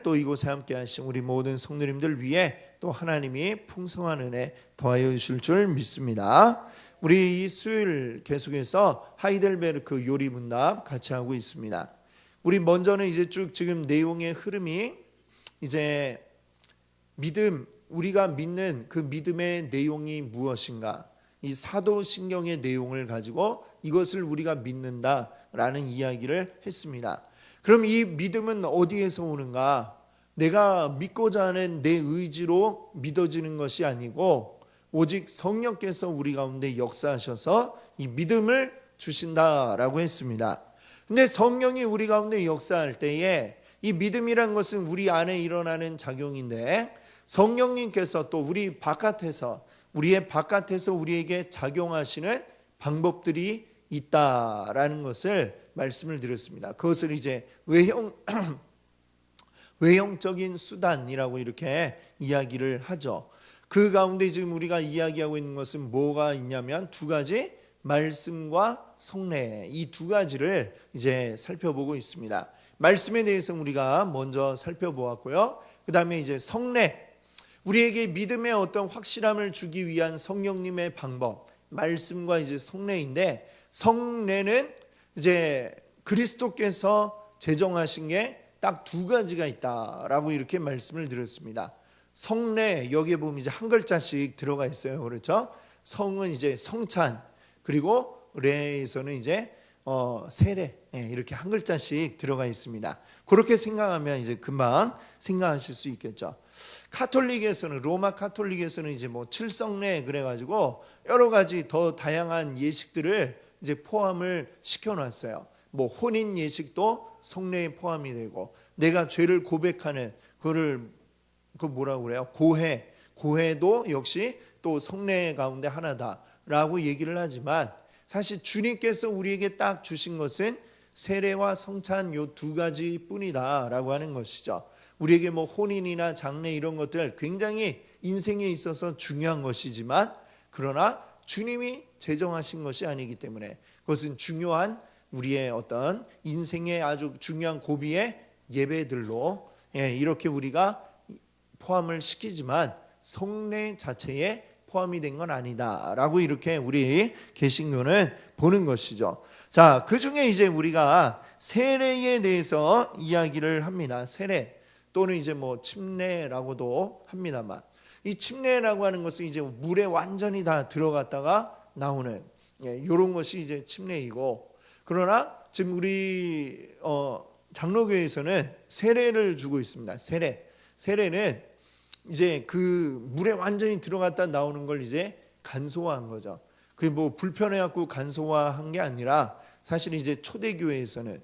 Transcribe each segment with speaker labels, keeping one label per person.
Speaker 1: 오늘 또 이곳에 함께 하신 우리 모든 성도님들 위해 또 하나님이 풍성한 은혜 더하여 주실 줄 믿습니다. 우리 이 수요일 계속해서 하이델베르크 요리 문답 같이 하고 있습니다. 우리 먼저는 이제 쭉 지금 내용의 흐름이 이제 믿음, 우리가 믿는 그 믿음의 내용이 무엇인가, 이 사도신경의 내용을 가지고 이것을 우리가 믿는다라는 이야기를 했습니다. 그럼 이 믿음은 어디에서 오는가? 내가 믿고자 하는 내 의지로 믿어지는 것이 아니고 오직 성령께서 우리 가운데 역사하셔서 이 믿음을 주신다라고 했습니다. 근데 성령이 우리 가운데 역사할 때에 이 믿음이란 것은 우리 안에 일어나는 작용인데 성령님께서 또 우리의 바깥에서 우리에게 작용하시는 방법들이 있다라는 것을 말씀을 드렸습니다. 그것을 이제 외형적인 수단이라고 이렇게 이야기를 하죠. 그 가운데 지금 우리가 이야기하고 있는 것은 뭐가 있냐면 두 가지, 말씀과 성례, 이 두 가지를 이제 살펴보고 있습니다. 말씀에 대해서 우리가 먼저 살펴보았고요. 그 다음에 이제 성례, 우리에게 믿음의 어떤 확실함을 주기 위한 성령님의 방법, 말씀과 이제 성례인데, 성례는 이제 그리스도께서 제정하신 게 딱 두 가지가 있다라고 이렇게 말씀을 드렸습니다. 성례, 여기에 보면 이제 한 글자씩 들어가 있어요. 그렇죠? 성은 이제 성찬, 그리고 레에서는 이제 세례, 이렇게 한 글자씩 들어가 있습니다. 그렇게 생각하면 이제 금방 생각하실 수 있겠죠. 카톨릭에서는, 로마 카톨릭에서는 이제 뭐 칠성례 그래가지고 여러 가지 더 다양한 예식들을 이제 포함을 시켜놨어요. 뭐 혼인 예식도 성례에 포함이 되고, 내가 죄를 고백하는 그 뭐라고 그래요? 고해도 역시 또 성례 가운데 하나다라고 얘기를 하지만, 사실 주님께서 우리에게 딱 주신 것은 세례와 성찬 요 두 가지 뿐이다라고 하는 것이죠. 우리에게 뭐 혼인이나 장례 이런 것들 굉장히 인생에 있어서 중요한 것이지만, 그러나 주님이 제정하신 것이 아니기 때문에 그것은 중요한 우리의 어떤 인생의 아주 중요한 고비의 예배들로 이렇게 우리가 포함을 시키지만 성례 자체에 포함이 된 건 아니다라고 이렇게 우리 개신교는 보는 것이죠. 자, 그 중에 이제 우리가 세례에 대해서 이야기를 합니다. 세례 또는 이제 뭐 침례라고도 합니다만, 이 침례라고 하는 것은 이제 물에 완전히 다 들어갔다가 나오는 이런 것이 이제 침례이고, 그러나 지금 우리 장로교에서는 세례를 주고 있습니다. 세례는 이제 그 물에 완전히 들어갔다 나오는 걸 이제 간소화한 거죠. 그게 뭐 불편해갖고 간소화한 게 아니라, 사실 이제 초대교회에서는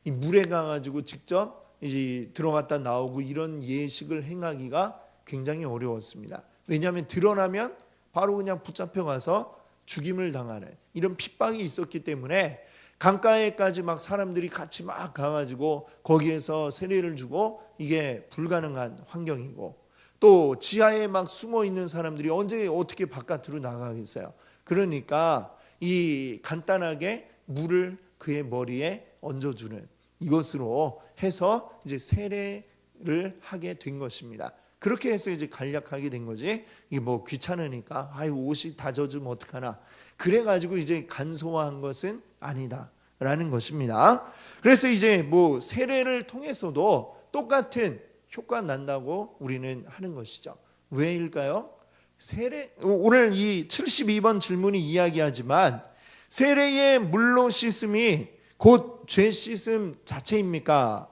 Speaker 1: 이 물에 가가지고 직접 이제 들어갔다 나오고 이런 예식을 행하기가 굉장히 어려웠습니다. 왜냐하면 드러나면 바로 그냥 붙잡혀가서 죽임을 당하는 이런 핍박이 있었기 때문에 강가에까지 막 사람들이 같이 막 가가지고 거기에서 세례를 주고 이게 불가능한 환경이고, 또 지하에 막 숨어 있는 사람들이 언제 어떻게 바깥으로 나가겠어요. 그러니까 이 간단하게 물을 그의 머리에 얹어주는 이것으로 해서 이제 세례를 하게 된 것입니다. 그렇게 해서 이제 간략하게 된 거지, 이게 뭐 귀찮으니까 옷이 다 젖으면 어떡하나, 그래가지고 이제 간소화한 것은 아니다라는 것입니다. 그래서 이제 뭐 세례를 통해서도 똑같은 효과 난다고 우리는 하는 것이죠. 왜일까요? 세례, 오늘 이 72번 질문이 이야기하지만 세례의 물로 씻음이 곧 죄 씻음 자체입니까?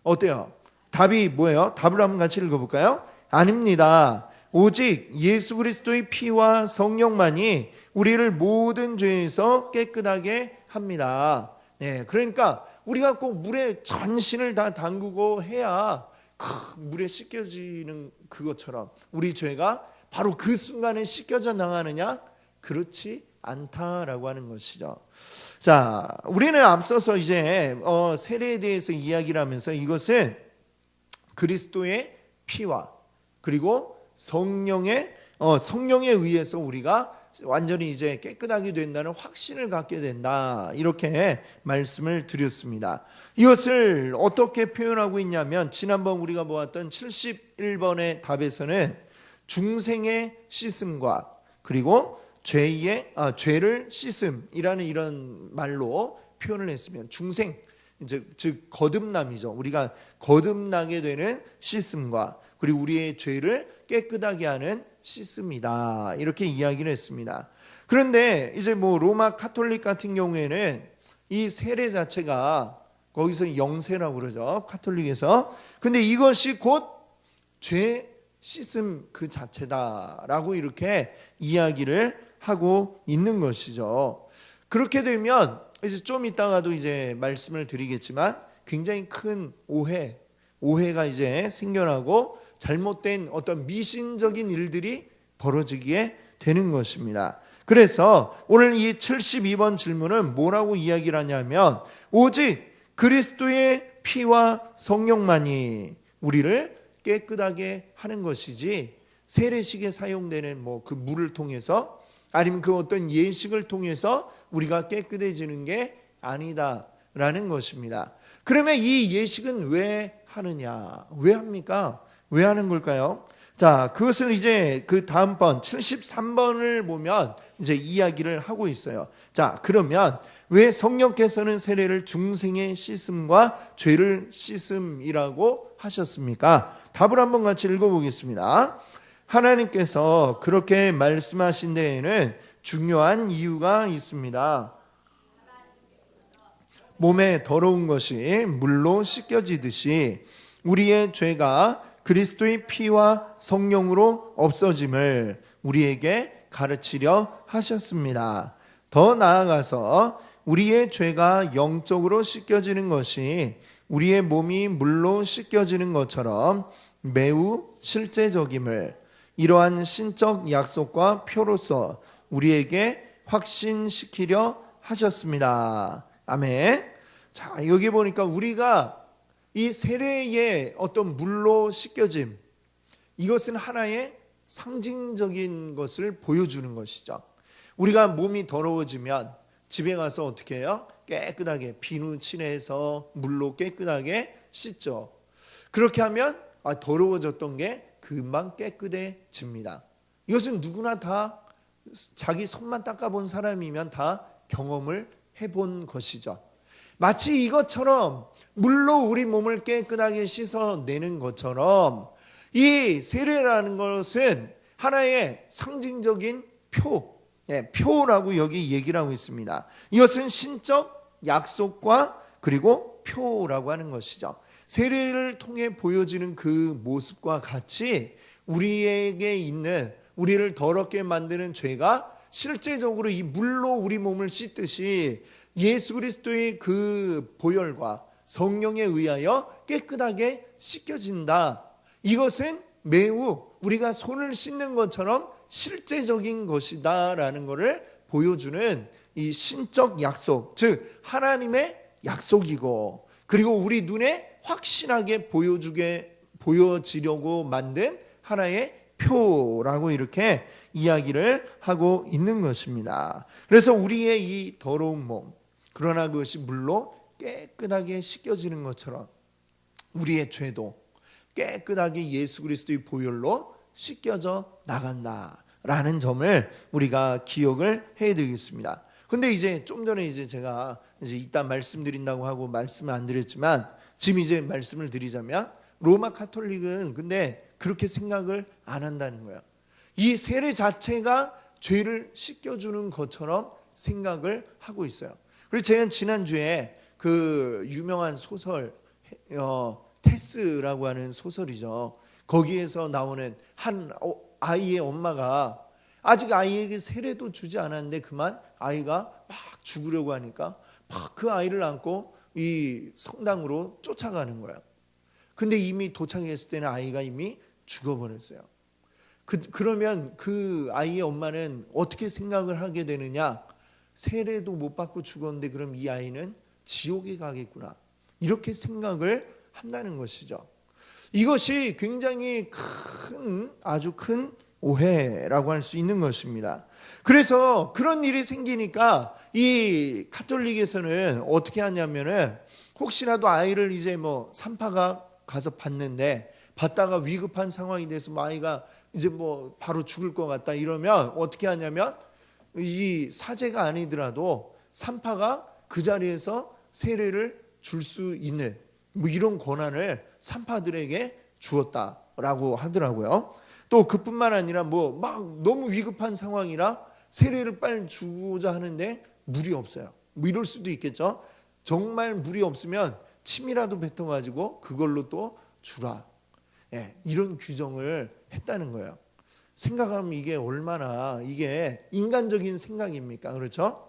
Speaker 1: 어때요? 답이 뭐예요? 답을 한번 같이 읽어볼까요? 아닙니다. 오직 예수 그리스도의 피와 성령만이 우리를 모든 죄에서 깨끗하게 합니다. 그러니까 우리가 꼭 물에 전신을 다 담그고 해야 물에 씻겨지는 그것처럼 우리 죄가 바로 그 순간에 씻겨져 나가느냐? 그렇지 않다라고 하는 것이죠. 자, 우리는 앞서서 이제 세례에 대해서 이야기를 하면서 이것은 그리스도의 피와 그리고 성령에 의해서 우리가 완전히 이제 깨끗하게 된다는 확신을 갖게 된다. 이렇게 말씀을 드렸습니다. 이것을 어떻게 표현하고 있냐면 지난번 우리가 보았던 71번의 답에서는 중생의 씻음과 그리고 죄를 씻음이라는 이런 말로 표현을 했으면 중생 즉 거듭남이죠. 우리가 거듭나게 되는 씻음과 그리고 우리의 죄를 깨끗하게 하는 씻음이다. 이렇게 이야기를 했습니다. 그런데 이제 뭐 로마 카톨릭 같은 경우에는 이 세례 자체가 거기서 영세라고 그러죠. 카톨릭에서. 근데 이것이 곧 죄 씻음 그 자체다라고 이렇게 이야기를 하고 있는 것이죠. 그렇게 되면 이제 좀 이따가도 이제 말씀을 드리겠지만 굉장히 큰 오해가 이제 생겨나고 잘못된 어떤 미신적인 일들이 벌어지게 되는 것입니다. 그래서 오늘 이 72번 질문은 뭐라고 이야기를 하냐면 오직 그리스도의 피와 성령만이 우리를 깨끗하게 하는 것이지 세례식에 사용되는 뭐 그 물을 통해서 아니면 그 어떤 예식을 통해서 우리가 깨끗해지는 게 아니다라는 것입니다. 그러면 이 예식은 왜 하느냐? 왜 합니까? 왜 하는 걸까요? 자, 그것을 이제 그 다음번 73번을 보면 이제 이야기를 하고 있어요. 자, 그러면 왜 성령께서는 세례를 중생의 씻음과 죄를 씻음이라고 하셨습니까? 답을 한번 같이 읽어보겠습니다. 하나님께서 그렇게 말씀하신 데에는 중요한 이유가 있습니다. 몸에 더러운 것이 물로 씻겨지듯이 우리의 죄가 그리스도의 피와 성령으로 없어짐을 우리에게 가르치려 하셨습니다. 더 나아가서 우리의 죄가 영적으로 씻겨지는 것이 우리의 몸이 물로 씻겨지는 것처럼 매우 실제적임을 이러한 신적 약속과 표로서 우리에게 확신시키려 하셨습니다. 아멘. 자, 여기 보니까 우리가 이 세례의 어떤 물로 씻겨짐, 이것은 하나의 상징적인 것을 보여주는 것이죠. 우리가 몸이 더러워지면 집에 가서 어떻게 해요? 깨끗하게 비누 칠해서 물로 깨끗하게 씻죠. 그렇게 하면 더러워졌던 게 금방 깨끗해집니다. 이것은 누구나 다 자기 손만 닦아본 사람이면 다 경험을 해본 것이죠. 마치 이것처럼 물로 우리 몸을 깨끗하게 씻어내는 것처럼 이 세례라는 것은 하나의 상징적인 표라고 여기 얘기를 하고 있습니다. 이것은 신적 약속과 그리고 표라고 하는 것이죠. 세례를 통해 보여지는 그 모습과 같이 우리에게 있는 우리를 더럽게 만드는 죄가 실제적으로 이 물로 우리 몸을 씻듯이 예수 그리스도의 그 보혈과 성령에 의하여 깨끗하게 씻겨진다. 이것은 매우 우리가 손을 씻는 것처럼 실제적인 것이다라는 것을 보여주는 이 신적 약속, 즉 하나님의 약속이고 그리고 우리 눈에 확실하게 보여지려고 만든 하나의 표라고 이렇게 이야기를 하고 있는 것입니다. 그래서 우리의 이 더러운 몸, 그러나 그것이 물로 깨끗하게 씻겨지는 것처럼 우리의 죄도 깨끗하게 예수 그리스도의 보혈로 씻겨져 나간다라는 점을 우리가 기억을 해야 되겠습니다. 근데 이제 좀 전에 이제 제가 이제 이따 말씀드린다고 하고 말씀을 안 드렸지만 지금 이제 말씀을 드리자면 로마 카톨릭은 근데 그렇게 생각을 안 한다는 거예요. 이 세례 자체가 죄를 씻겨주는 것처럼 생각을 하고 있어요. 그래서 제가 지난주에 그 유명한 소설 테스라고 하는 소설이죠. 거기에서 나오는 한 아이의 엄마가 아직 아이에게 세례도 주지 않았는데 그만 아이가 막 죽으려고 하니까 막 그 아이를 안고 이 성당으로 쫓아가는 거예요. 근데 이미 도착했을 때는 아이가 이미 죽어버렸어요. 그러면 그 아이의 엄마는 어떻게 생각을 하게 되느냐? 세례도 못 받고 죽었는데 그럼 이 아이는 지옥에 가겠구나. 이렇게 생각을 한다는 것이죠. 이것이 굉장히 아주 큰 오해라고 할 수 있는 것입니다. 그래서 그런 일이 생기니까 이 가톨릭에서는 어떻게 하냐면은 혹시라도 아이를 이제 뭐 산파가 가서 봤는데 봤다가 위급한 상황이 돼서 뭐 아이가 이제 뭐 바로 죽을 것 같다 이러면 어떻게 하냐면 이 사제가 아니더라도 산파가 그 자리에서 세례를 줄 수 있는 뭐 이런 권한을 산파들에게 주었다라고 하더라고요. 또 그뿐만 아니라 뭐 막 너무 위급한 상황이라 세례를 빨리 주고자 하는데 물이 없어요. 뭐 이럴 수도 있겠죠. 정말 물이 없으면 침이라도 뱉어가지고 그걸로 또 주라. 예, 이런 규정을 했다는 거예요. 생각하면 이게 얼마나 이게 인간적인 생각입니까? 그렇죠?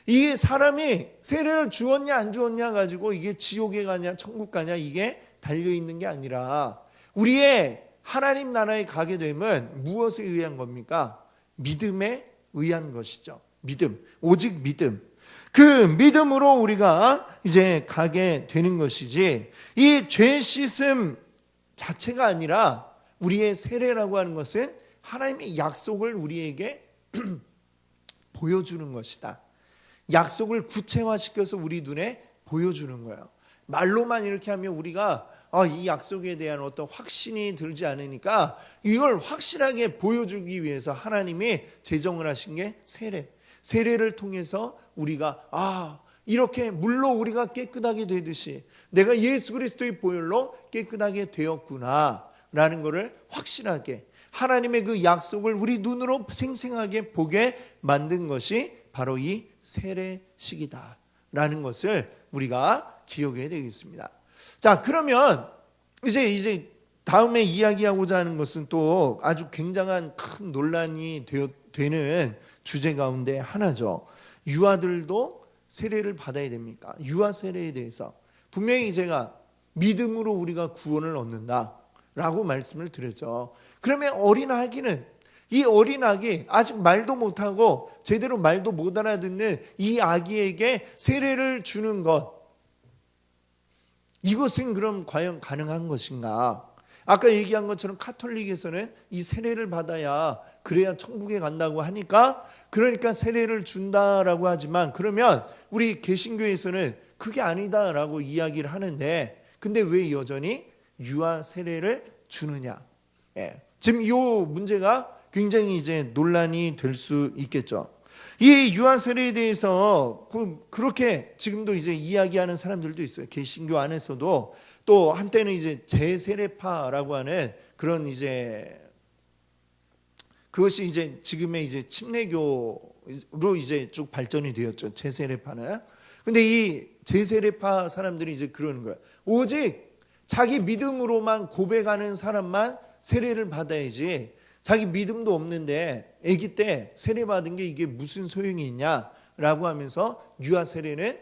Speaker 1: 이게 사람이 세례를 주었냐 안 주었냐 가지고 이게 지옥에 가냐 천국 가냐 이게 달려있는 게 아니라 우리의 하나님 나라에 가게 되면 무엇에 의한 겁니까? 믿음에 의한 것이죠. 믿음, 오직 믿음. 그 믿음으로 우리가 이제 가게 되는 것이지 이 죄 씻음 자체가 아니라 우리의 세례라고 하는 것은 하나님의 약속을 우리에게 보여주는 것이다. 약속을 구체화시켜서 우리 눈에 보여주는 거예요. 말로만 이렇게 하면 우리가 이 약속에 대한 어떤 확신이 들지 않으니까 이걸 확실하게 보여주기 위해서 하나님이 제정을 하신 게 세례. 세례를 통해서 우리가 이렇게 물로 우리가 깨끗하게 되듯이 내가 예수 그리스도의 보혈로 깨끗하게 되었구나 라는 것을 확실하게 하나님의 그 약속을 우리 눈으로 생생하게 보게 만든 것이 바로 이 세례식이다 라는 것을 우리가 기억해야 되겠습니다. 자, 그러면 이제 다음에 이야기하고자 하는 것은 또 아주 굉장한 큰 논란이 되는 주제 가운데 하나죠. 유아들도 세례를 받아야 됩니까? 유아 세례에 대해서 분명히 제가 믿음으로 우리가 구원을 얻는다라고 말씀을 드렸죠. 그러면 어린아기는 이 어린아기 아직 말도 못하고 제대로 말도 못 알아듣는 이 아기에게 세례를 주는 것, 이것은 그럼 과연 가능한 것인가? 아까 얘기한 것처럼 가톨릭에서는 이 세례를 받아야 그래야 천국에 간다고 하니까 그러니까 세례를 준다라고 하지만 그러면 우리 개신교에서는 그게 아니다라고 이야기를 하는데 근데 왜 여전히 유아 세례를 주느냐? 지금 이 문제가 굉장히 이제 논란이 될 수 있겠죠. 이 유아 세례에 대해서 그렇게 지금도 이제 이야기하는 사람들도 있어요. 개신교 안에서도 또 한때는 이제 재세례파라고 하는 그런 이제 그것이 이제 지금의 이제 침례교로 이제 쭉 발전이 되었죠. 재세례파는. 근데 이 재세례파 사람들이 이제 그러는 거예요. 오직 자기 믿음으로만 고백하는 사람만 세례를 받아야지 자기 믿음도 없는데 아기 때 세례 받은 게 이게 무슨 소용이 있냐라고 하면서 유아 세례는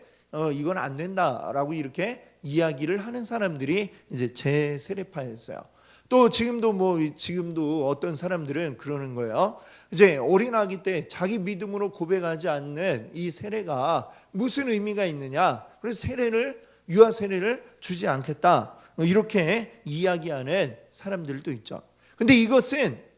Speaker 1: 이건 안 된다라고 이렇게 이야기를 하는 사람들이 이제 재세례파였어요. 또 지금도 어떤 사람들은 그러는 거예요. 이제 어린아기 때 자기 믿음으로 고백하지 않는 이 세례가 무슨 의미가 있느냐? 그래서 유아 세례를 주지 않겠다. 이렇게 이야기하는 사람들도 있죠. 근데 이것은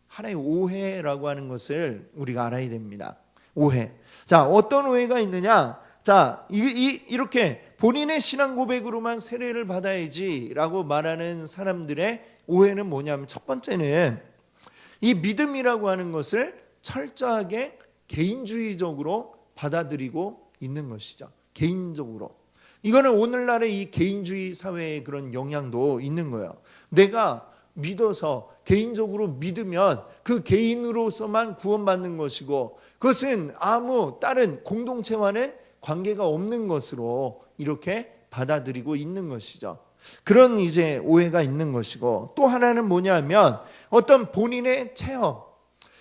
Speaker 1: 하나의 오해라고 하는 것을 우리가 알아야 됩니다. 오해. 자, 어떤 오해가 있느냐? 자, 이렇게 본인의 신앙 고백으로만 세례를 받아야지라고 말하는 사람들의 오해는 뭐냐면 첫 번째는 이 믿음이라고 하는 것을 철저하게 개인주의적으로 받아들이고 있는 것이죠. 개인적으로. 이거는 오늘날의 이 개인주의 사회의 그런 영향도 있는 거예요. 내가 믿어서 개인적으로 믿으면 그 개인으로서만 구원받는 것이고 그것은 아무 다른 공동체와는 관계가 없는 것으로 이렇게 받아들이고 있는 것이죠. 그런 이제 오해가 있는 것이고 또 하나는 뭐냐면 어떤 본인의 체험,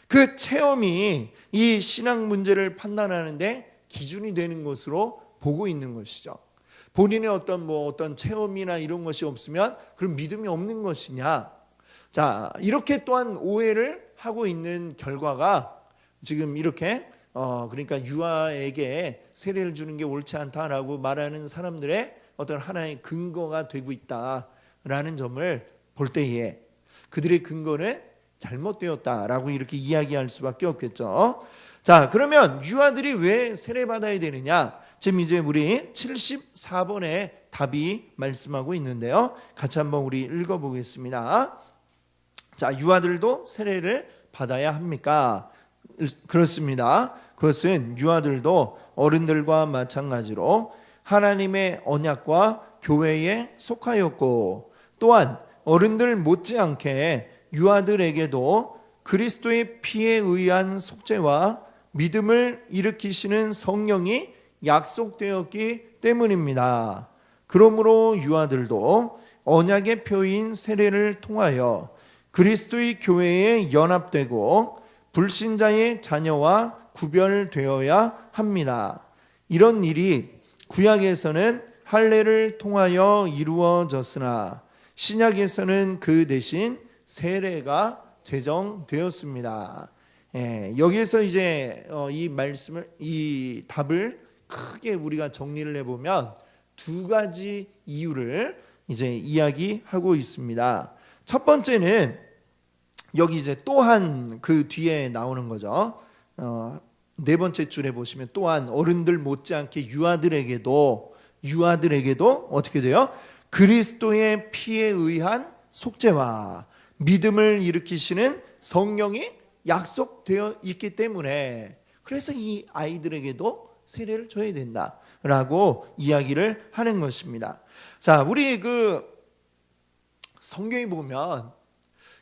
Speaker 1: 그 체험이 이 신앙 문제를 판단하는데 기준이 되는 것으로 보고 있는 것이죠. 본인의 어떤 체험이나 이런 것이 없으면 그럼 믿음이 없는 것이냐? 자, 이렇게 또한 오해를 하고 있는 결과가 지금 이렇게 그러니까 유아에게 세례를 주는 게 옳지 않다라고 말하는 사람들의 어떤 하나의 근거가 되고 있다라는 점을 볼 때에 그들의 근거는 잘못되었다라고 이렇게 이야기할 수밖에 없겠죠. 자, 그러면 유아들이 왜 세례받아야 되느냐? 지금 이제 우리 74번에 답이 말씀하고 있는데요. 같이 한번 우리 읽어보겠습니다. 자, 유아들도 세례를 받아야 합니까? 그렇습니다. 그것은 유아들도 어른들과 마찬가지로 하나님의 언약과 교회에 속하였고, 또한 어른들 못지않게 유아들에게도 그리스도의 피에 의한 속죄와 믿음을 일으키시는 성령이 약속되었기 때문입니다. 그러므로 유아들도 언약의 표인 세례를 통하여 그리스도의 교회에 연합되고 불신자의 자녀와 구별되어야 합니다. 이런 일이 구약에서는 할례를 통하여 이루어졌으나 신약에서는 그 대신 세례가 제정되었습니다. 여기에서 이제 이 답을 크게 우리가 정리를 해보면 두 가지 이유를 이제 이야기하고 있습니다. 첫 번째는 여기 이제 또한 그 뒤에 나오는 거죠. 네 번째 줄에 보시면 또한 어른들 못지않게 유아들에게도 어떻게 돼요? 그리스도의 피에 의한 속죄와 믿음을 일으키시는 성령이 약속되어 있기 때문에, 그래서 이 아이들에게도 세례를 줘야 된다라고 이야기를 하는 것입니다. 자, 우리 그 성경에 보면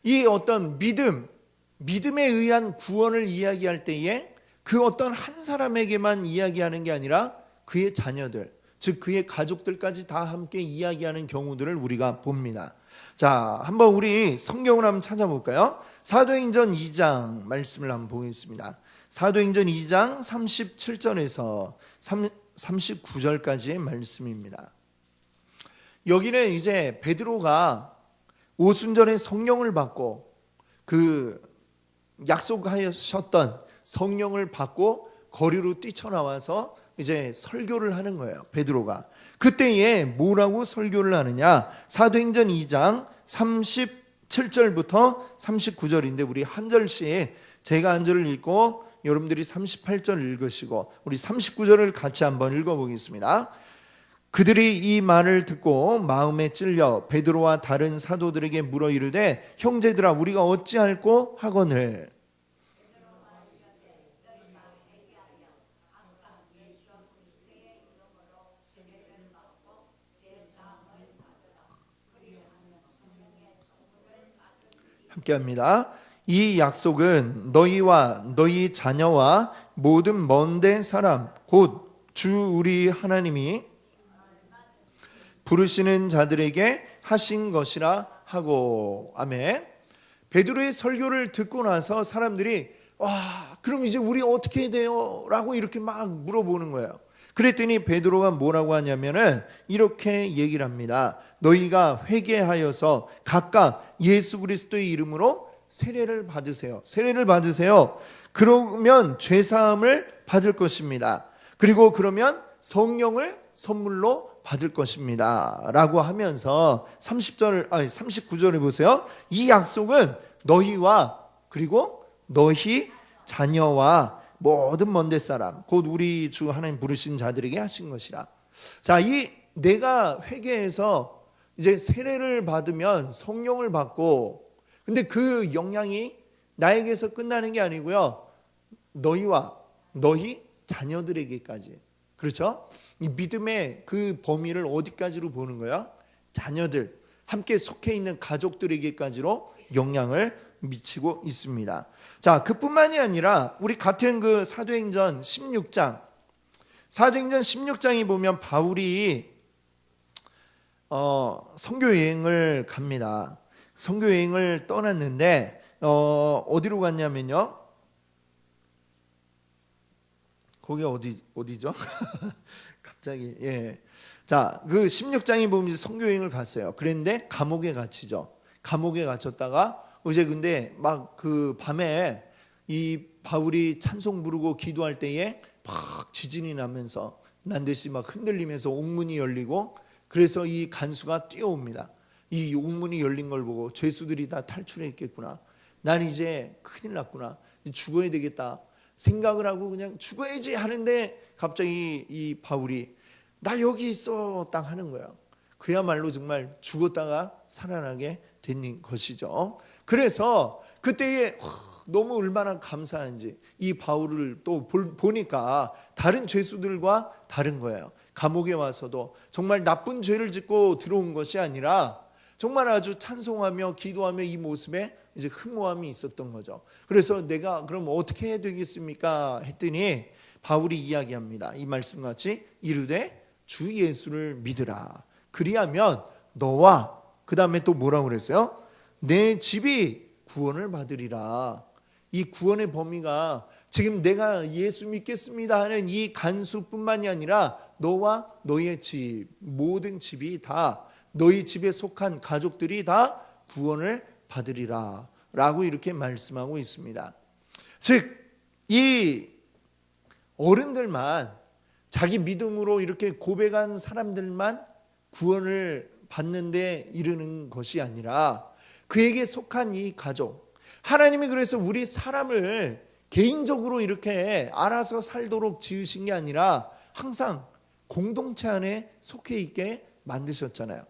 Speaker 1: 이 어떤 믿음에 의한 구원을 이야기할 때에 그 어떤 한 사람에게만 이야기하는 게 아니라 그의 자녀들, 즉 그의 가족들까지 다 함께 이야기하는 경우들을 우리가 봅니다. 자, 한번 우리 성경을 한번 찾아볼까요? 사도행전 2장 말씀을 한번 보겠습니다. 사도행전 2장 37절에서 39절까지의 말씀입니다. 여기는 이제 베드로가 오순절에 성령을 받고 그 약속하셨던 성령을 받고 거리로 뛰쳐나와서 이제 설교를 하는 거예요. 베드로가 그때에 뭐라고 설교를 하느냐? 사도행전 2장 37절부터 39절인데 우리 한 절씩 제가 한 절을 읽고 여러분들이 38절 읽으시고 우리 39절을 같이 한번 읽어보겠습니다. 그들이 이 말을 듣고 마음에 찔려 베드로와 다른 사도들에게 물어 이르되 형제들아 우리가 어찌할꼬 하거늘. 함께합니다. 이 약속은 너희와 너희 자녀와 모든 먼데 사람 곧 주 우리 하나님이 부르시는 자들에게 하신 것이라 하고. 아멘. 베드로의 설교를 듣고 나서 사람들이 그럼 이제 우리 어떻게 해야 돼요? 라고 이렇게 막 물어보는 거예요. 그랬더니 베드로가 뭐라고 하냐면은 이렇게 얘기를 합니다. 너희가 회개하여서 각각 예수 그리스도의 이름으로 세례를 받으세요. 세례를 받으세요. 그러면 죄사함을 받을 것입니다. 그리고 그러면 성령을 선물로 받을 것입니다. 라고 하면서 39절에 보세요. 이 약속은 너희와 그리고 너희 자녀와 모든 먼데 사람 곧 우리 주 하나님 부르신 자들에게 하신 것이라. 자, 이 내가 회개해서 이제 세례를 받으면 성령을 받고, 근데 그 영향이 나에게서 끝나는 게 아니고요, 너희와 너희 자녀들에게까지. 그렇죠? 이 믿음의 그 범위를 어디까지로 보는 거야? 자녀들, 함께 속해 있는 가족들에게까지로 영향을 미치고 있습니다. 자, 그뿐만이 아니라 우리 같은 그 사도행전 16장이 보면 바울이 선교 여행을 갑니다. 선교 여행을 떠났는데 어디로 갔냐면요. 거기 어디죠? 갑자기 자, 그 16장에 보면 선교 여행을 갔어요. 그런데 감옥에 갇히죠. 감옥에 갇혔다가 이제 근데 막 그 밤에 이 바울이 찬송 부르고 기도할 때에 막 지진이 나면서 난듯이 막 흔들리면서 옥문이 열리고, 그래서 이 간수가 뛰어옵니다. 이 옥문이 열린 걸 보고 죄수들이 다 탈출했겠구나. 난 이제 큰일 났구나, 죽어야 되겠다 생각을 하고 그냥 죽어야지 하는데 갑자기 이 바울이 나 여기 있어 딱 하는 거예요. 그야말로 정말 죽었다가 살아나게 된 것이죠. 그래서 그때에 너무 얼마나 감사한지 이 바울을 또 보니까 다른 죄수들과 다른 거예요. 감옥에 와서도 정말 나쁜 죄를 짓고 들어온 것이 아니라 정말 아주 찬송하며 기도하며 이 모습에 이제 흠모함이 있었던 거죠. 그래서 내가 그럼 어떻게 해야 되겠습니까 했더니 바울이 이야기합니다. 이 말씀같이 이르되 주 예수를 믿으라. 그리하면 너와 그 다음에 또 뭐라고 그랬어요? 내 집이 구원을 받으리라. 이 구원의 범위가 지금 내가 예수 믿겠습니다 하는 이 간수뿐만이 아니라 너와 너의 집, 모든 집이 다, 너희 집에 속한 가족들이 다 구원을 받으리라 라고 이렇게 말씀하고 있습니다. 즉 이 어른들만, 자기 믿음으로 이렇게 고백한 사람들만 구원을 받는 데 이르는 것이 아니라 그에게 속한 이 가족, 하나님이 그래서 우리 사람을 개인적으로 이렇게 알아서 살도록 지으신 게 아니라 항상 공동체 안에 속해 있게 만드셨잖아요.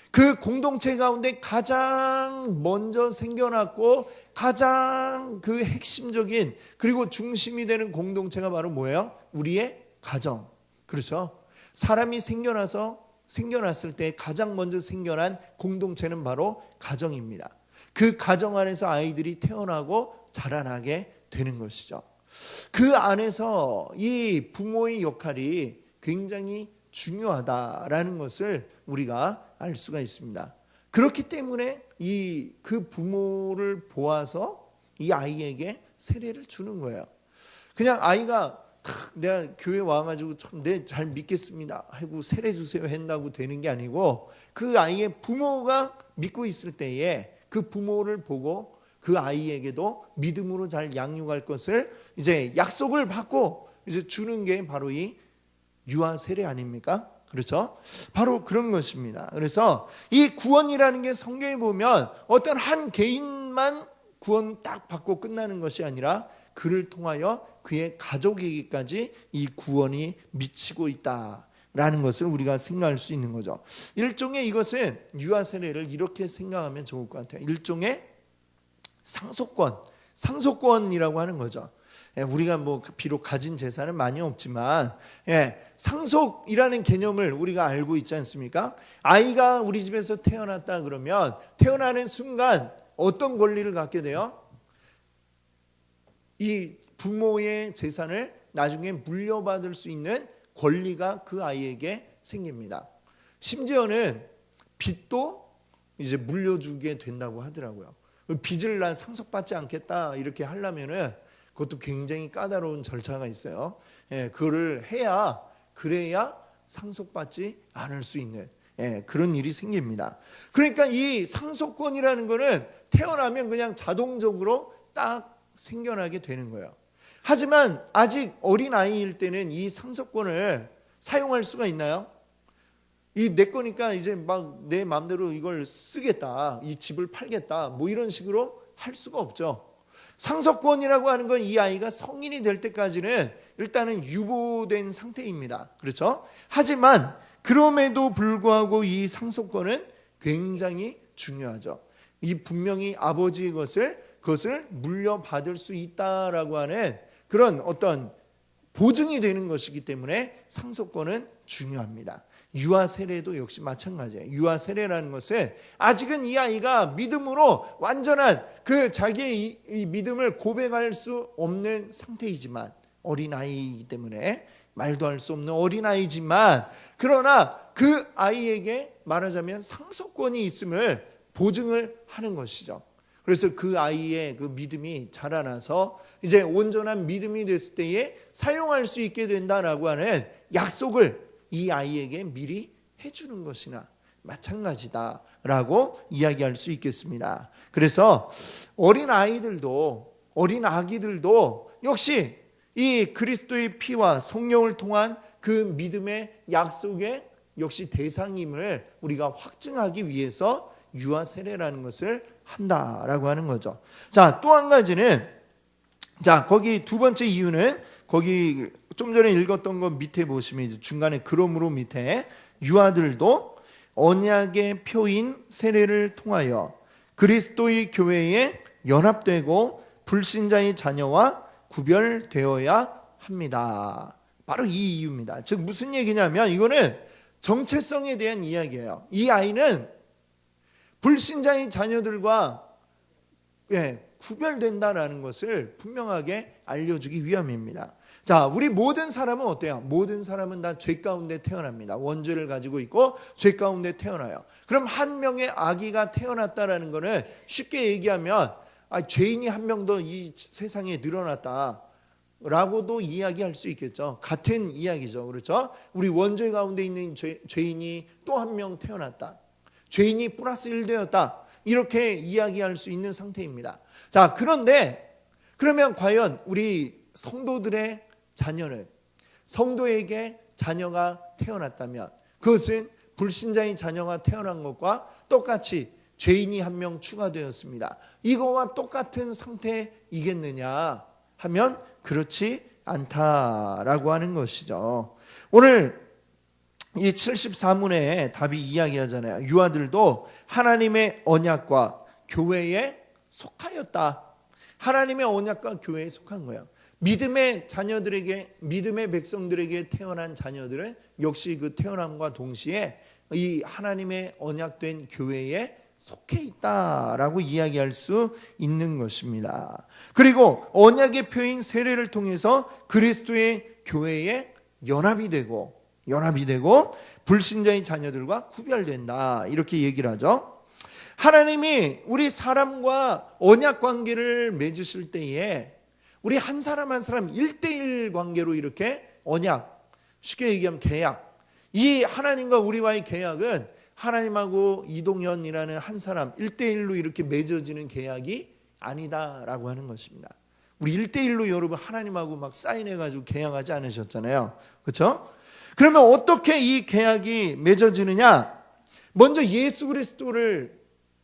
Speaker 1: 그 공동체 가운데 가장 먼저 생겨났고 가장 그 핵심적인 그리고 중심이 되는 공동체가 바로 뭐예요? 우리의 가정. 그렇죠? 사람이 생겨났을 때 가장 먼저 생겨난 공동체는 바로 가정입니다. 그 가정 안에서 아이들이 태어나고 자라나게 되는 것이죠. 그 안에서 이 부모의 역할이 굉장히 중요하다라는 것을 우리가 알 수가 있습니다. 그렇기 때문에 그 부모를 보아서 이 아이에게 세례를 주는 거예요. 그냥 아이가 내가 교회 와가지고 참 내 잘 믿겠습니다 하고 세례 주세요 한다고 되는 게 아니고 그 아이의 부모가 믿고 있을 때에 그 부모를 보고 그 아이에게도 믿음으로 잘 양육할 것을 이제 약속을 받고 이제 주는 게 바로 이 유아 세례 아닙니까? 그렇죠? 바로 그런 것입니다. 그래서 이 구원이라는 게 성경에 보면 어떤 한 개인만 구원 딱 받고 끝나는 것이 아니라 그를 통하여 그의 가족에게까지 이 구원이 미치고 있다라는 것을 우리가 생각할 수 있는 거죠. 일종의 이것은 유아 세례를 이렇게 생각하면 좋을 것 같아요. 일종의 상속권이라고 하는 거죠. 우리가 뭐 비록 가진 재산은 많이 없지만 상속이라는 개념을 우리가 알고 있지 않습니까? 아이가 우리 집에서 태어났다 그러면 태어나는 순간 어떤 권리를 갖게 돼요? 이 부모의 재산을 나중에 물려받을 수 있는 권리가 그 아이에게 생깁니다. 심지어는 빚도 이제 물려주게 된다고 하더라고요. 빚을 난 상속받지 않겠다 이렇게 하려면은 그것도 굉장히 까다로운 절차가 있어요. 그거를 그래야 상속받지 않을 수 있는 그런 일이 생깁니다. 그러니까 이 상속권이라는 거는 태어나면 그냥 자동적으로 딱 생겨나게 되는 거예요. 하지만 아직 어린 아이일 때는 이 상속권을 사용할 수가 있나요? 이 내 거니까 이제 막 내 마음대로 이걸 쓰겠다, 이 집을 팔겠다, 뭐 이런 식으로 할 수가 없죠. 상속권이라고 하는 건 이 아이가 성인이 될 때까지는 일단은 유보된 상태입니다. 그렇죠? 하지만 그럼에도 불구하고 이 상속권은 굉장히 중요하죠. 이 분명히 아버지의 그것을 물려받을 수 있다라고 하는 그런 어떤 보증이 되는 것이기 때문에 상속권은 중요합니다. 유아 세례도 역시 마찬가지예요. 유아 세례라는 것은 아직은 이 아이가 믿음으로 완전한 그 자기의 이 믿음을 고백할 수 없는 상태이지만 어린아이이기 때문에 말도 할 수 없는 어린아이지만 그러나 그 아이에게 말하자면 상속권이 있음을 보증을 하는 것이죠. 그래서 그 아이의 그 믿음이 자라나서 이제 온전한 믿음이 됐을 때에 사용할 수 있게 된다라고 하는 약속을 이 아이에게 미리 해주는 것이나 마찬가지다라고 이야기할 수 있겠습니다. 그래서 어린 아기들도 역시 이 그리스도의 피와 성령을 통한 그 믿음의 약속의 역시 대상임을 우리가 확증하기 위해서 유아 세례라는 것을 한다라고 하는 거죠. 자, 또 한 가지는, 자, 거기 두 번째 이유는 거기 좀 전에 읽었던 거 밑에 보시면 이제 중간에 그러므로 밑에 유아들도 언약의 표인 세례를 통하여 그리스도의 교회에 연합되고 불신자의 자녀와 구별되어야 합니다. 바로 이 이유입니다. 즉 무슨 얘기냐면 이거는 정체성에 대한 이야기예요. 이 아이는 불신자의 자녀들과 구별된다라는 것을 분명하게 알려주기 위함입니다. 자, 우리 모든 사람은 어때요? 모든 사람은 다 죄 가운데 태어납니다. 원죄를 가지고 있고 죄 가운데 태어나요. 그럼 한 명의 아기가 태어났다라는 것은 쉽게 얘기하면 죄인이 한 명 더 이 세상에 늘어났다 라고도 이야기할 수 있겠죠. 같은 이야기죠. 그렇죠? 우리 원죄 가운데 있는 죄인이 또 한 명 태어났다. 죄인이 플러스 1 되었다. 이렇게 이야기할 수 있는 상태입니다. 자, 그런데 그러면 과연 우리 성도들의 자녀는, 성도에게 자녀가 태어났다면 그것은 불신자의 자녀가 태어난 것과 똑같이 죄인이 한 명 추가되었습니다. 이거와 똑같은 상태이겠느냐 하면 그렇지 않다라고 하는 것이죠. 오늘 이 74문에 답이 이야기하잖아요. 유아들도 하나님의 언약과 교회에 속하였다. 하나님의 언약과 교회에 속한 거예요. 믿음의 자녀들에게, 믿음의 백성들에게 태어난 자녀들은 역시 그 태어남과 동시에 이 하나님의 언약된 교회에 속해 있다라고 이야기할 수 있는 것입니다. 그리고 언약의 표인 세례를 통해서 그리스도의 교회에 연합이 되고 불신자의 자녀들과 구별된다, 이렇게 얘기를 하죠. 하나님이 우리 사람과 언약 관계를 맺으실 때에 우리 한 사람 한 사람 1대1 관계로 이렇게 언약, 쉽게 얘기하면 계약, 이 하나님과 우리와의 계약은 하나님하고 이동현이라는 한 사람 1대1로 이렇게 맺어지는 계약이 아니다라고 하는 것입니다. 우리 1대1로 여러분 하나님하고 막 사인해가지고 계약하지 않으셨잖아요. 그렇죠? 그러면 어떻게 이 계약이 맺어지느냐? 먼저 예수 그리스도를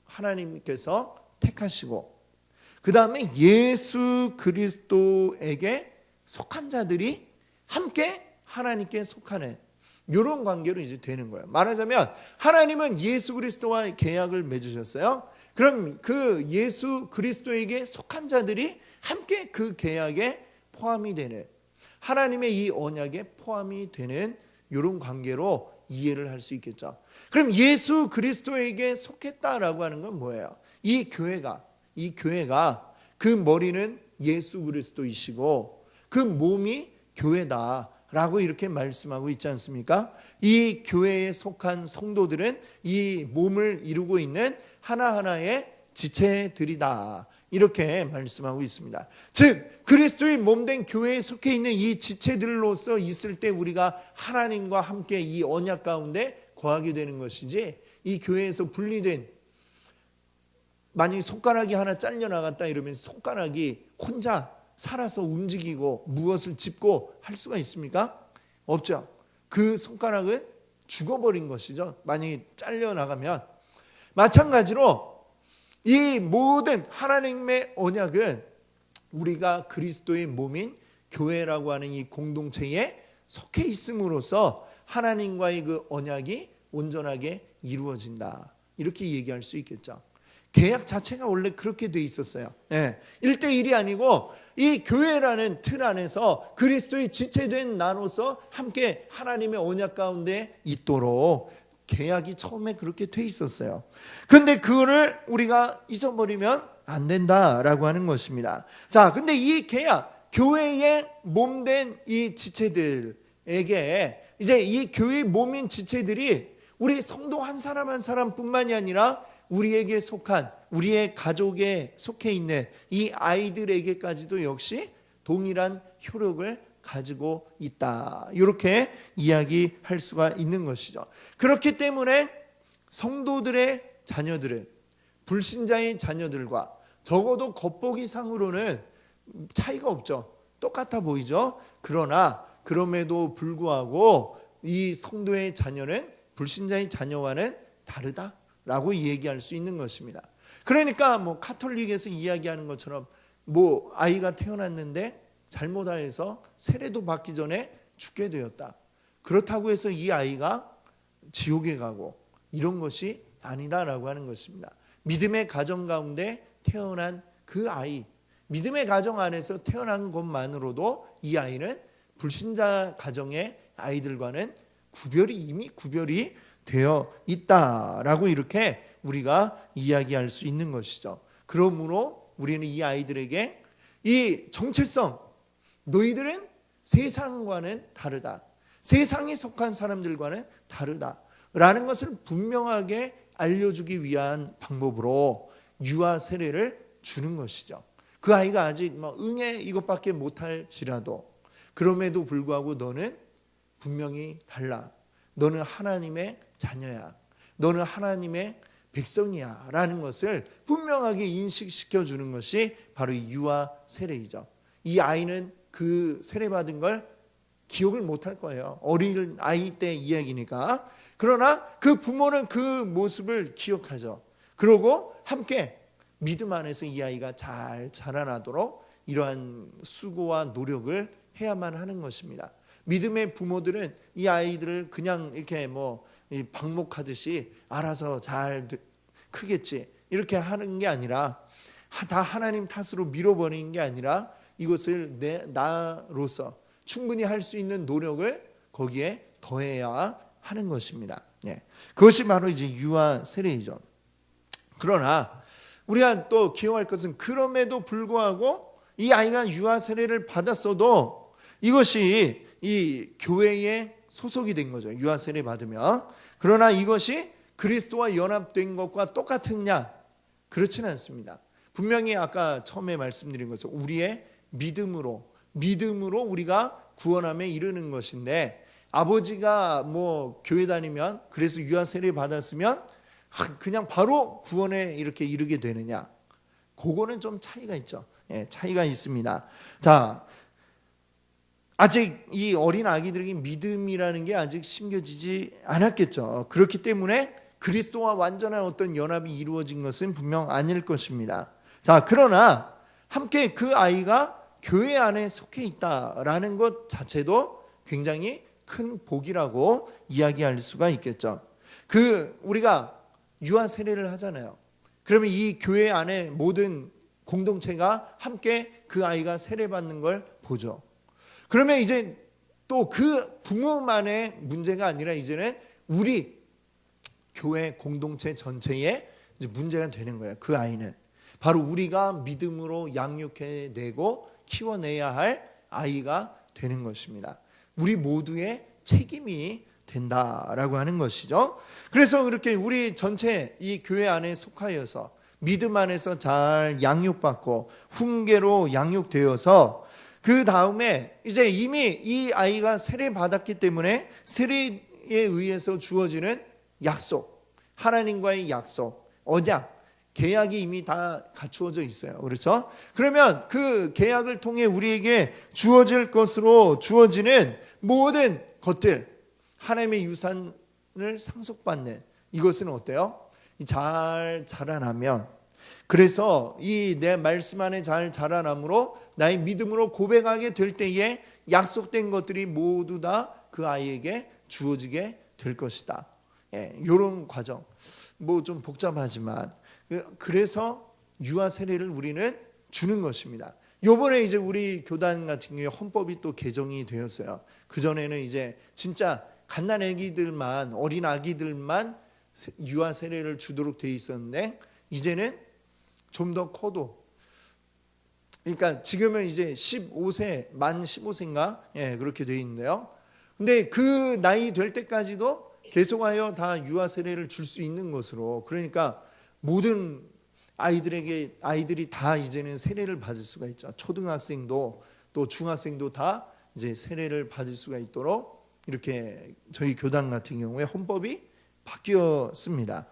Speaker 1: 하나님께서 택하시고 그 다음에 예수 그리스도에게 속한 자들이 함께 하나님께 속하는 이런 관계로 이제 되는 거예요. 말하자면 하나님은 예수 그리스도와 계약을 맺으셨어요. 그럼 그 예수 그리스도에게 속한 자들이 함께 그 계약에 포함이 되는, 하나님의 이 언약에 포함이 되는 이런 관계로 이해를 할 수 있겠죠. 그럼 예수 그리스도에게 속했다라고 하는 건 뭐예요? 이 교회가 그 머리는 예수 그리스도이시고 그 몸이 교회다라고 이렇게 말씀하고 있지 않습니까? 이 교회에 속한 성도들은 이 몸을 이루고 있는 하나하나의 지체들이다, 이렇게 말씀하고 있습니다. 즉 그리스도의 몸된 교회에 속해 있는 이 지체들로서 있을 때 우리가 하나님과 함께 이 언약 가운데 거하게 되는 것이지, 이 교회에서 분리된, 만약에 손가락이 하나 잘려나갔다 이러면 손가락이 혼자 살아서 움직이고 무엇을 짚고 할 수가 있습니까? 없죠. 그 손가락은 죽어버린 것이죠. 만약에 잘려나가면. 마찬가지로 이 모든 하나님의 언약은 우리가 그리스도의 몸인 교회라고 하는 이 공동체에 속해 있음으로써 하나님과의 그 언약이 온전하게 이루어진다, 이렇게 얘기할 수 있겠죠. 계약 자체가 원래 그렇게 돼 있었어요. 1대1이 아니고 이 교회라는 틀 안에서 그리스도의 지체된 나로서 함께 하나님의 언약 가운데 있도록 계약이 처음에 그렇게 돼 있었어요. 근데 그거를 우리가 잊어버리면 안 된다라고 하는 것입니다. 자, 근데 이 계약, 교회의 몸된 이 지체들에게 이제 이 교회의 몸인 지체들이 우리 성도 한 사람 한 사람뿐만이 아니라 우리에게 속한, 우리의 가족에 속해 있는 이 아이들에게까지도 역시 동일한 효력을 가지고 있다, 이렇게 이야기할 수가 있는 것이죠. 그렇기 때문에 성도들의 자녀들은 불신자의 자녀들과 적어도 겉보기상으로는 차이가 없죠. 똑같아 보이죠. 그러나 그럼에도 불구하고 이 성도의 자녀는 불신자의 자녀와는 다르다, 라고 얘기할 수 있는 것입니다. 그러니까 뭐 카톨릭에서 이야기하는 것처럼 뭐 아이가 태어났는데 잘못하여서 세례도 받기 전에 죽게 되었다. 그렇다고 해서 이 아이가 지옥에 가고 이런 것이 아니다라고 하는 것입니다. 믿음의 가정 가운데 태어난 그 아이, 믿음의 가정 안에서 태어난 것만으로도 이 아이는 불신자 가정의 아이들과는 이미 구별이 되어 있다라고 이렇게 우리가 이야기할 수 있는 것이죠. 그러므로 우리는 이 아이들에게 이 정체성, 너희들은 세상과는 다르다, 세상에 속한 사람들과는 다르다라는 것을 분명하게 알려주기 위한 방법으로 유아 세례를 주는 것이죠. 그 아이가 아직 응애 이것밖에 못할지라도 그럼에도 불구하고 너는 분명히 달라. 너는 하나님의 자녀야. 너는 하나님의 백성이야 라는 것을 분명하게 인식시켜 주는 것이 바로 유아 세례이죠. 이 아이는 그 세례받은 걸 기억을 못할 거예요. 어린 아이 때 이야기니까. 그러나 그 부모는 그 모습을 기억하죠. 그러고 함께 믿음 안에서 이 아이가 잘 자라나도록 이러한 수고와 노력을 해야만 하는 것입니다. 믿음의 부모들은 이 아이들을 그냥 이렇게 방목하듯이 알아서 잘 크겠지 이렇게 하는 게 아니라, 다 하나님 탓으로 밀어버리는 게 아니라 이것을 나로서 충분히 할 수 있는 노력을 거기에 더해야 하는 것입니다. 그것이 바로 이제 유아 세례이죠. 그러나 우리가 또 기억할 것은 그럼에도 불구하고 이 아이가 유아 세례를 받았어도 이것이 이 교회에 소속이 된 거죠. 유아 세례 받으면. 그러나 이것이 그리스도와 연합된 것과 똑같으냐? 그렇지는 않습니다. 분명히 아까 처음에 말씀드린 것처럼 우리의 믿음으로 우리가 구원함에 이르는 것인데, 아버지가 교회 다니면 그래서 유아 세례 받았으면 그냥 바로 구원에 이렇게 이르게 되느냐? 그거는 좀 차이가 있죠. 차이가 있습니다. 자, 아직 이 어린 아기들에게 믿음이라는 게 아직 심겨지지 않았겠죠. 그렇기 때문에 그리스도와 완전한 어떤 연합이 이루어진 것은 분명 아닐 것입니다. 자, 그러나 함께 그 아이가 교회 안에 속해 있다라는 것 자체도 굉장히 큰 복이라고 이야기할 수가 있겠죠. 우리가 유아 세례를 하잖아요. 그러면 이 교회 안에 모든 공동체가 함께 그 아이가 세례받는 걸 보죠. 그러면 이제 또 그 부모만의 문제가 아니라 이제는 우리 교회 공동체 전체의 이제 문제가 되는 거예요. 그 아이는 바로 우리가 믿음으로 양육해내고 키워내야 할 아이가 되는 것입니다. 우리 모두의 책임이 된다라고 하는 것이죠. 그래서 그렇게 우리 전체 이 교회 안에 속하여서 믿음 안에서 잘 양육받고 훈계로 양육되어서 그 다음에 이제 이미 이 아이가 세례 받았기 때문에 세례에 의해서 주어지는 약속, 하나님과의 약속, 언약, 계약이 이미 다 갖추어져 있어요. 그렇죠? 그러면 그 계약을 통해 우리에게 주어질 것으로 주어지는 모든 것들, 하나님의 유산을 상속받는 이것은 어때요? 잘 자라나면, 그래서 이 내 말씀 안에 잘 자라남으로 나의 믿음으로 고백하게 될 때에 약속된 것들이 모두 다 그 아이에게 주어지게 될 것이다. 이런 과정 좀 복잡하지만 그래서 유아 세례를 우리는 주는 것입니다. 요번에 이제 우리 교단 같은 경우에 헌법이 또 개정이 되었어요. 그전에는 이제 진짜 갓난 아기들만, 어린 아기들만 유아 세례를 주도록 돼 있었는데 이제는 좀 더 커도, 그러니까 지금은 이제 15세, 만 15세인가? 그렇게 돼 있는데요. 근데 그 나이 될 때까지도 계속하여 다 유아 세례를 줄 수 있는 것으로, 그러니까 모든 아이들이 다 이제는 세례를 받을 수가 있죠. 초등학생도 또 중학생도 다 이제 세례를 받을 수가 있도록 이렇게 저희 교단 같은 경우에 헌법이 바뀌었습니다.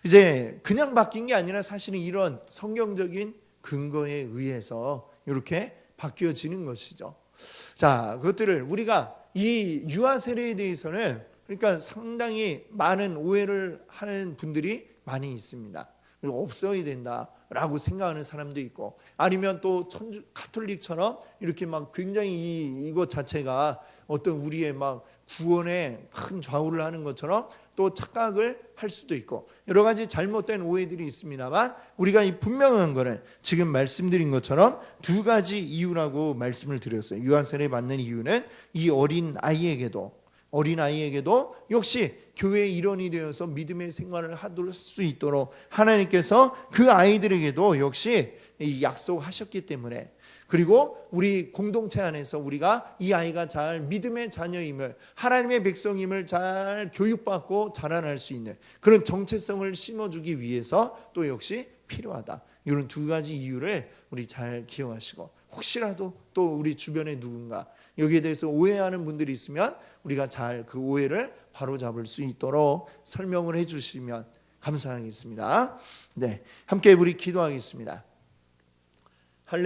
Speaker 1: 이제 그냥 바뀐 게 아니라 사실은 이런 성경적인 근거에 의해서 이렇게 바뀌어지는 것이죠. 자, 그것들을 우리가 이 유아 세례에 대해서는 그러니까 상당히 많은 오해를 하는 분들이 많이 있습니다. 그리고 없어야 된다라고 생각하는 사람도 있고, 아니면 또 천주 가톨릭처럼 이렇게 막 굉장히 이것 자체가 어떤 우리의 막 구원에 큰 좌우를 하는 것처럼 또 착각을 할 수도 있고, 여러 가지 잘못된 오해들이 있습니다만, 우리가 이 분명한 거는 지금 말씀드린 것처럼 두 가지 이유라고 말씀을 드렸어요. 유아세례 받는 이유는 이 어린 아이에게도 역시 교회의 일원이 되어서 믿음의 생활을 할 수 있도록 하나님께서 그 아이들에게도 역시 약속하셨기 때문에, 그리고 우리 공동체 안에서 우리가 이 아이가 잘 믿음의 자녀임을, 하나님의 백성임을 잘 교육받고 자라날 수 있는 그런 정체성을 심어주기 위해서 또 역시 필요하다. 이런 두 가지 이유를 우리 잘 기억하시고, 혹시라도 또 우리 주변에 누군가 여기에 대해서 오해하는 분들이 있으면 우리가 잘 그 오해를 바로잡을 수 있도록 설명을 해주시면 감사하겠습니다. 네, 함께 우리 기도하겠습니다.